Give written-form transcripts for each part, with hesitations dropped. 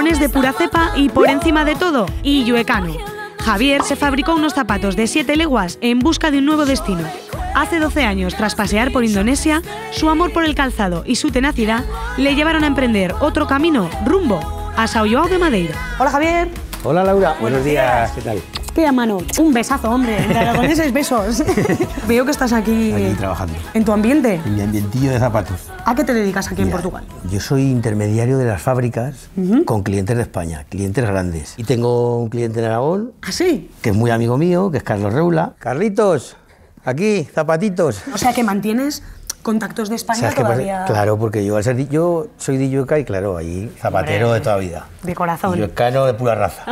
Aragones de pura cepa y, por encima de todo, illuecano. Javier se fabricó unos zapatos de 7 leguas en busca de un nuevo destino. Hace 12 años, tras pasear por Indonesia, su amor por el calzado y su tenacidad le llevaron a emprender otro camino rumbo a São João de Madeira. Hola, Javier. Hola, Laura. Buenos días. ¿Qué tal? Qué a mano. Un besazo, hombre. Entre aragoneses, besos. Veo que estás aquí trabajando. ¿En tu ambiente? En mi ambientillo de zapatos. ¿A qué te dedicas aquí en Portugal? Yo soy intermediario de las fábricas con clientes de España, clientes grandes. Y tengo un cliente en Aragón. ¿Ah, sí? Que es muy amigo mío, que es Carlos Reula. Carlitos, aquí, zapatitos. O sea, que mantienes contactos de España todavía. Claro, porque yo soy de Illueca y claro, ahí zapatero de toda vida. De corazón. Illuecano de pura raza.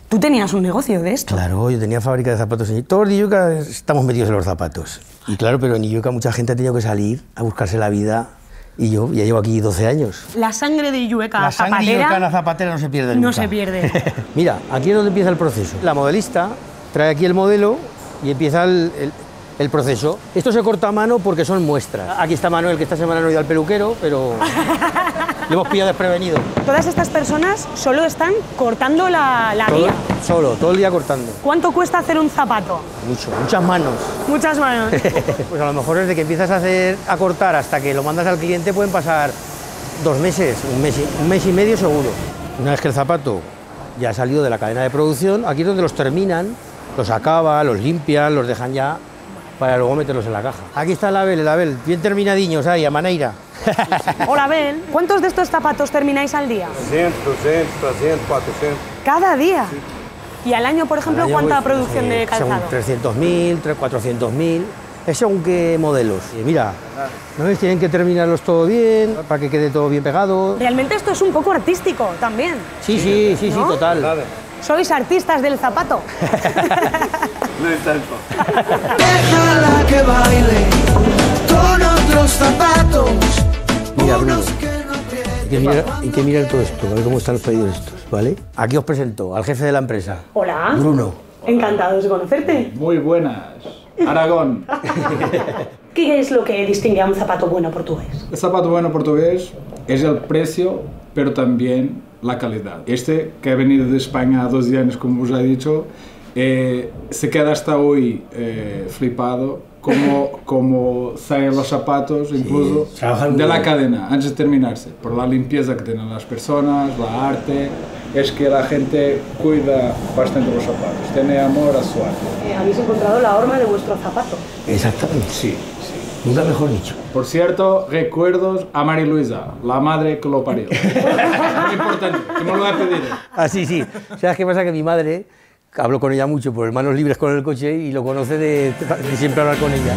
¿Tú tenías un negocio de esto? Claro, yo tenía fábrica de zapatos. Todos de Illueca estamos metidos en los zapatos. Y claro, pero en Illueca mucha gente ha tenido que salir a buscarse la vida. Y yo ya llevo aquí 12 años. La sangre de Illueca La zapatera... sangre illuecana zapatera no se pierde nunca. No se pierde. Mira, aquí es donde empieza el proceso. La modelista trae aquí el modelo y empieza el proceso. Esto se corta a mano porque son muestras. Aquí está Manuel, que esta semana no ha ido al peluquero, pero le hemos pillado desprevenido. Todas estas personas solo están cortando la guía. Todo el día cortando. ¿Cuánto cuesta hacer un zapato? Mucho, muchas manos. Muchas manos. Pues a lo mejor desde que empiezas a cortar hasta que lo mandas al cliente pueden pasar 2 meses, un mes y medio seguro. Una vez que el zapato ya ha salido de la cadena de producción, aquí es donde los terminan, los acaban, los limpian, los dejan ya para luego meterlos en la caja. Aquí está el Abel, bien terminadiños ahí, a maneira. Hola, Abel. ¿Cuántos de estos zapatos termináis al día? 200, 300, 400. ¿Cada día? Sí. ¿Y al año, por ejemplo, cuánta producción de calzado? Según 300.000, 400.000, es según qué modelos. Y mira, ¿no ves? Tienen que terminarlos todo bien, para que quede todo bien pegado. Realmente esto es un poco artístico también. Sí, ¿no? total. ¿Sois artistas del zapato? No es tanto. Déjala que baile con otros zapatos. Mira, Bruno, hay que mirar todo esto, a ver cómo están los pedidos estos, ¿vale? Aquí os presento al jefe de la empresa. Hola. Bruno. Encantados de conocerte. Muy buenas. Aragón. ¿Qué es lo que distingue a un zapato bueno portugués? El zapato bueno portugués es el precio, pero también la calidad. Este, que ha venido de España a 12 años, como os he dicho, se queda hasta hoy flipado como salen los zapatos, incluso de la cadena, antes de terminarse, por la limpieza que tienen las personas, la arte. Es que la gente cuida bastante los zapatos, tiene amor a su arte. Habéis encontrado la horma de vuestro zapato. Exactamente. Sí. Nunca mejor dicho. Por cierto, recuerdos a María Luisa, la madre que lo parió. Muy importante, que me lo ha pedido. Ah, sí. ¿Sabes qué pasa? Que mi madre, hablo con ella mucho por manos libres con el coche y lo conoce de siempre hablar con ella.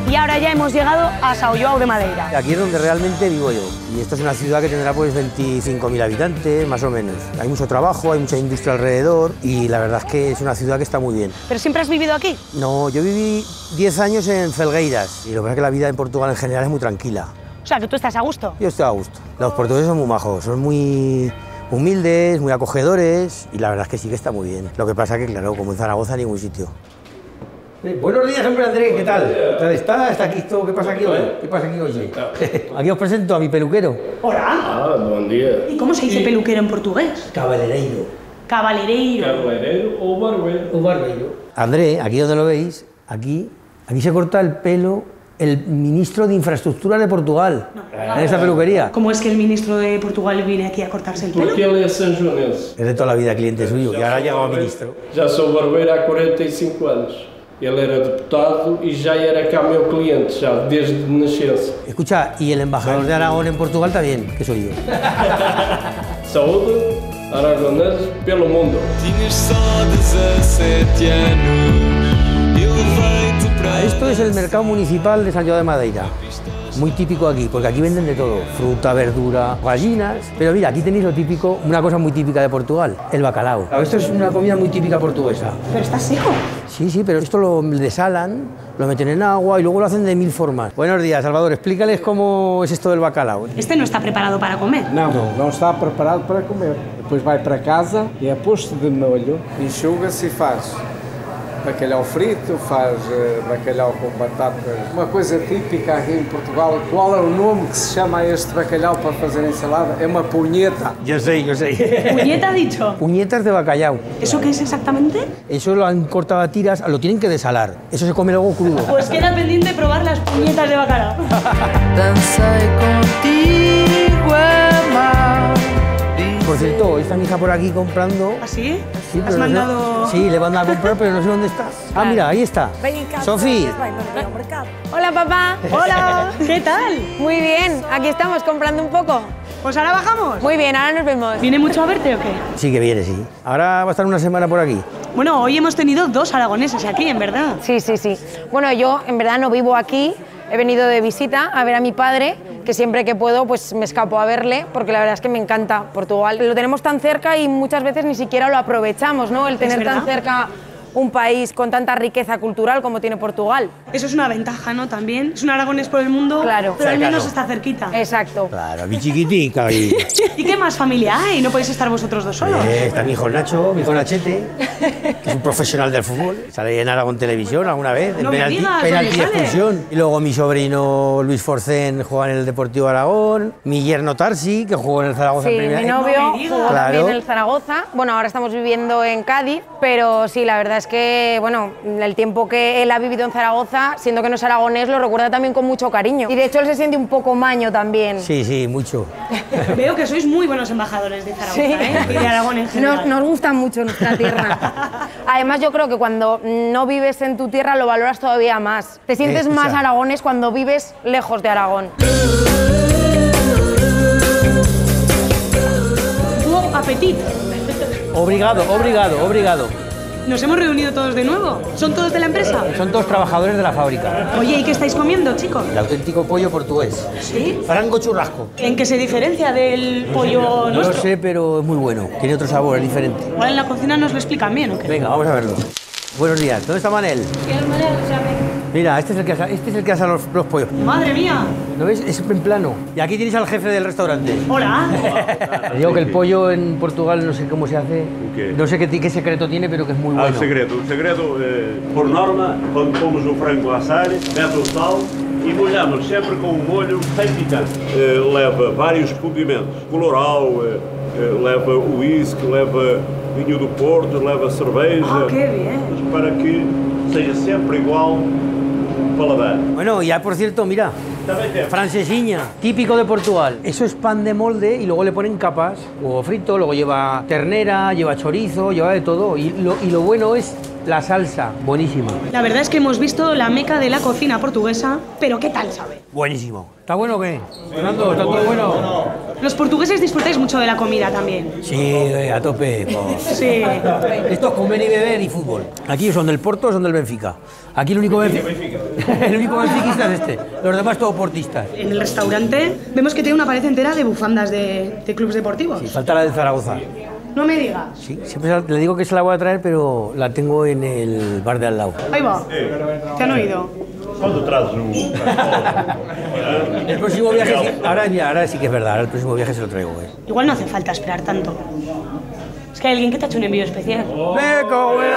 Y ahora ya hemos llegado a São João de Madeira. Aquí es donde realmente vivo yo. Y esto es una ciudad que tendrá pues 25.000 habitantes, más o menos. Hay mucho trabajo, hay mucha industria alrededor y la verdad es que es una ciudad que está muy bien. ¿Pero siempre has vivido aquí? No, yo viví 10 años en Felgueiras y lo que pasa es que la vida en Portugal en general es muy tranquila. O sea, que tú estás a gusto. Yo estoy a gusto. Los portugueses son muy majos, son muy humildes, muy acogedores y la verdad es que sí que está muy bien. Lo que pasa es que, claro, como en Zaragoza, en ningún sitio. Buenos días, hombre Andrés, ¿qué tal? ¿Está aquí todo? ¿Qué pasa aquí hoy? ¿Qué pasa aquí hoy? Aquí os presento a mi peluquero. Hola. Bom dia. ¿Y cómo se dice peluquero en portugués? Cabeleireiro. Cabeleireiro. Cabeleireiro ou barbeiro. Un barbeiro. Andrés, aquí donde lo veis, aquí se corta el pelo el ministro de Infraestructura de Portugal, en esa peluquería. ¿Cómo es que el ministro de Portugal viene aquí a cortarse el pelo? Porque ele é sanjonense. Es de toda la vida cliente suyo y ahora ha llegado a ministro. Já sou barbeiro há 45 anos. Ele era deputado e já era cá meu cliente, já desde nascença. Escucha, y el embajador de Aragón en Portugal también, que soy yo. Saúde, aragoneses pelo mundo. Tinhas só 17 anos, eu levei-te para... Esto es el mercado municipal de São João de Madeira. Muy típico aquí, porque aquí venden de todo, fruta, verdura, gallinas. Pero mira, aquí tenéis lo típico, una cosa muy típica de Portugal, el bacalao. Esto es una comida muy típica portuguesa. Pero está seco. Sí, pero esto lo desalan, lo meten en agua y luego lo hacen de 1000 formas. Buenos días, Salvador, explícales cómo es esto del bacalao. Este no está preparado para comer. Não está preparado para comer. Depois vai para casa e é posto de molho, enxuga-se e faz bacalhau frito, faz bacalhau com batatas. Uma coisa típica aqui em Portugal, qual é o nome que se chama a este bacalhau para fazer ensalada? É uma punheta. Yo sé. ¿Puñeta ha dicho? Puñetas de bacalao. ¿Eso qué es exactamente? Eso lo han cortado a tiras, lo tienen que desalar. Eso se come luego crudo. Pues queda pendiente probar las puñetas de bacalao. Dancei contigo, amar. Por cierto, está mi hija por aquí comprando. ¿Ah, sí? Sí, ¿Has pero no sé- mandado...? Sí, le van a comprar, pero no sé dónde está. Ah, mira, ahí está. Sofi. Hola, papá. ¡Hola! ¿Qué tal? Muy bien, aquí estamos comprando un poco. Pues ahora bajamos. Muy bien, ahora nos vemos. ¿Viene mucho a verte o qué? Sí que viene, sí. Ahora va a estar una semana por aquí. Bueno, hoy hemos tenido 2 aragoneses aquí, en verdad. Sí. Bueno, yo en verdad no vivo aquí, he venido de visita a ver a mi padre, que siempre que puedo pues me escapo a verle, porque la verdad es que me encanta Portugal. Lo tenemos tan cerca y muchas veces ni siquiera lo aprovechamos, ¿no? El tener tan verdad? cerca un país con tanta riqueza cultural como tiene Portugal. Eso es una ventaja, ¿no? También. Es un aragonés por el mundo, Claro. pero al Cercano. menos está cerquita. Exacto. Claro, mi chiquitica. Y... ¿Y qué más familia hay? ¿No podéis estar vosotros dos solos? Está mi hijo Nacho, mi hijo Nachete, que es un profesional del fútbol. Sale en Aragón Televisión alguna vez, en No me penalti, digas, penalti ¿dónde de sale? expulsión. Y luego mi sobrino Luis Forcén juega en el Deportivo Aragón. Mi yerno Tarsi, que jugó en el Zaragoza Sí, en primera. mi novio No me digas. jugó Claro. también en el Zaragoza. Bueno, ahora estamos viviendo en Cádiz, pero sí, la verdad es que, bueno, el tiempo que él ha vivido en Zaragoza, siendo que no es aragonés, lo recuerda también con mucho cariño. Y de hecho él se siente un poco maño también. Sí, mucho. Veo que sois muy buenos embajadores de Zaragoza, Sí. ¿eh? Y de Aragón en general. Nos gusta mucho nuestra tierra. Además, yo creo que cuando no vives en tu tierra lo valoras todavía más. Te sientes Escucha. más aragonés cuando vives lejos de Aragón. Bon appetit. Obrigado. Nos hemos reunido todos de nuevo. ¿Son todos de la empresa? Son todos trabajadores de la fábrica. Oye, ¿y qué estáis comiendo, chicos? El auténtico pollo portugués. ¿Sí? Frango churrasco. ¿En qué se diferencia del pollo No lo nuestro? sé, pero es muy bueno. Tiene otro sabor, es diferente. Igual en la cocina nos lo explican bien, ¿o qué? Venga, vamos a verlo. Buenos días. ¿Dónde está Manel? Mira, este es el que asa los pollos. ¡Madre mía! ¿Lo ves? Es en plano. Y aquí tienes al jefe del restaurante. ¡Hola! Te digo que el pollo en Portugal no sé cómo se hace. quê? No sé qué secreto tiene, pero que es muy bueno. O segredo, por norma, quando pomos o frango a assar, mete o sal e molhamos sempre com um molho bem picante. Leva vários condimentos, colorau, leva uísque, leva vinho do Porto, leva cerveja. ¡Ah, qué bien! Para que seja sempre igual o paladar. Bueno, ya por cierto, mira, Também temos. francesiña, típico de Portugal. Eso es pan de molde y luego le ponen capas, huevo frito, luego lleva ternera, lleva chorizo, lleva de todo. Y lo bueno es la salsa, buenísima. La verdad es que hemos visto la meca de la cocina portuguesa, pero ¿qué tal sabe? Buenísimo. ¿Está bueno o qué? Fernando, ¿está todo bueno? Los portugueses disfrutáis mucho de la comida también. Sí, a tope. Sí. Esto es comer y beber y fútbol. Aquí son del Porto o son del Benfica. Aquí el único el único benfiquista es este. Los demás todos portistas. En el restaurante vemos que tiene una pared entera de bufandas de clubes deportivos. Y falta la de Zaragoza. No me digas. Sí, siempre le digo que se la voy a traer, pero la tengo en el bar de al lado. Ahí va. ¿Te han oído? Quando trazes El próximo viaje, sí, ahora sí que es verdad, ahora el próximo viaje se lo traigo. Igual no hace falta esperar tanto. Es que hay alguien que te ha hecho un envío especial. ¡Me cago en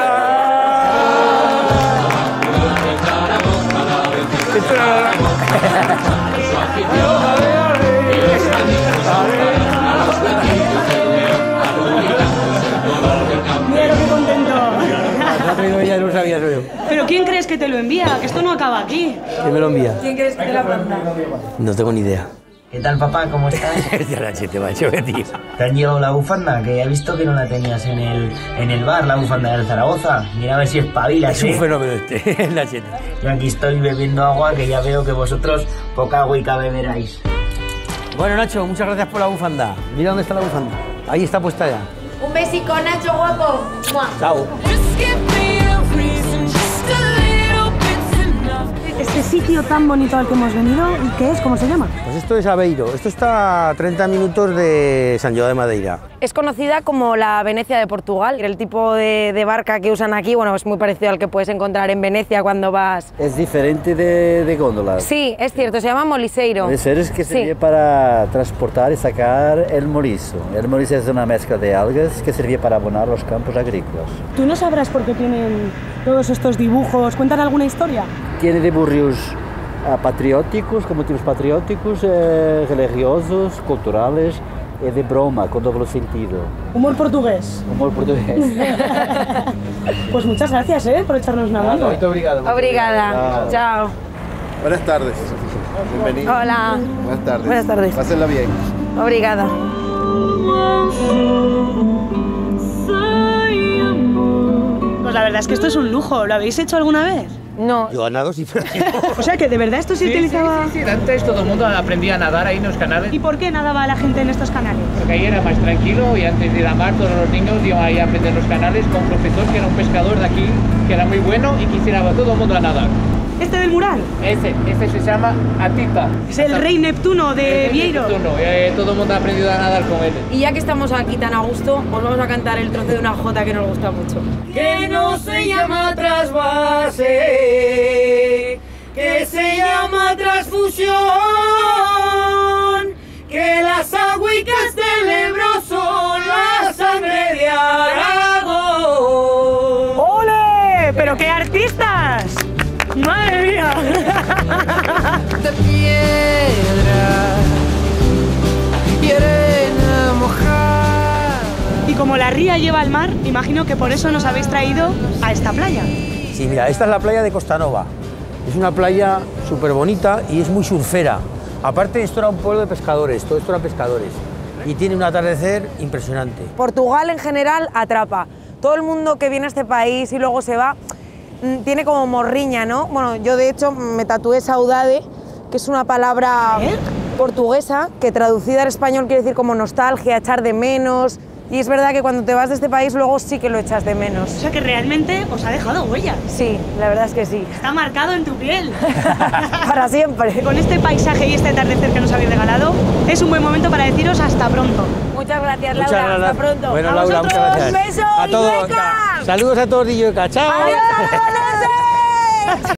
Mira qué contento. la ha traído ella, no lo sabía yo. Pero ¿quién crees que te lo envía? Que esto no acaba aquí. ¿Quién me lo envía? ¿Quién crees que te la manda? No tengo ni idea. ¿Qué tal, papá? ¿Cómo estás? Ya la chete, macho, tío. ¿Te han llevado la bufanda? Que he visto que no la tenías en el bar, la bufanda del Zaragoza. Mira a ver si espabilas, Es un fenómeno este, la chete. Yo aquí estoy bebiendo agua, que ya veo que vosotros poca agüica beberáis. Bueno, Nacho, muchas gracias por la bufanda. Mira dónde está la bufanda. Ahí está puesta ya. Un besico, Nacho, guapo. ¡Mua! Chao. Este sitio tan bonito al que hemos venido, ¿qué es? ¿Cómo se llama? Pues esto es Aveiro. Esto está a 30 minutos de San João de Madeira. Es conocida como la Venecia de Portugal. El tipo de barca que usan aquí, bueno, es muy parecido al que puedes encontrar en Venecia cuando vas... Es diferente de góndolas. Sí, es cierto, se llama moliseiro. Moliseiro es que servía para transportar y sacar el molizo. El molizo es una mezcla de algas que servía para abonar los campos agrícolas. ¿Tú no sabrás por qué tienen todos estos dibujos? ¿Cuentan alguna historia? Tiene dibujos patrióticos, con motivos patrióticos, religiosos, culturales, y de broma, con doble sentido. Humor portugués. Humor portugués. Pues muchas gracias por echarnos una mano. Muy obrigado. Obrigada. Chao. Buenas tardes. Bienvenido. Hola. Buenas tardes. Buenas tardes. Pásenla bien. Obrigada. Pues la verdad es que esto es un lujo. ¿Lo habéis hecho alguna vez? No. Yo a nado sí, pero... O sea que de verdad esto se utilizaba... Sí, antes todo el mundo aprendía a nadar ahí en los canales. ¿Y por qué nadaba la gente en estos canales? Porque ahí era más tranquilo y antes de ir a mar todos los niños iban ahí a aprender los canales con un profesor que era un pescador de aquí, que era muy bueno y que enseñaba a todo el mundo a nadar. ¿Este del mural? Ese se llama Atita. Es el rey Neptuno de Vieiro. Neptuno, todo el mundo ha aprendido a nadar con él. Y ya que estamos aquí tan a gusto, os vamos a cantar el trozo de una jota que nos gusta mucho. Que no se llama trasvase, que se llama transfusión, que las agüicas del Ebro son la sangre de Aragón. ¡Ole! ¡Pero qué artistas! ¡Madre mía! De piedra y arena mojada. Y como la ría lleva al mar, imagino que por eso nos habéis traído a esta playa. Sí, mira, esta es la playa de Costanova. Es una playa súper bonita y es muy surfera. Aparte, esto era un pueblo de pescadores, todo esto eran pescadores. Y tiene un atardecer impresionante. Portugal en general atrapa. Todo el mundo que viene a este país y luego se va, tiene como morriña, ¿no? Bueno, yo de hecho me tatué saudade, que es una palabra portuguesa que traducida al español quiere decir como nostalgia, echar de menos. Y es verdad que cuando te vas de este país luego sí que lo echas de menos. O sea que realmente os ha dejado huella. Sí, la verdad es que sí. Está marcado en tu piel. Para siempre. Con este paisaje y este atardecer que nos habéis regalado, es un buen momento para deciros hasta pronto. Muchas gracias, Laura. Muchas gracias. Hasta pronto. Bueno, a Laura, vosotros, muchas gracias. besos. A todos. Yueca. Saludos a todos de Yueca. Chao. Adiós.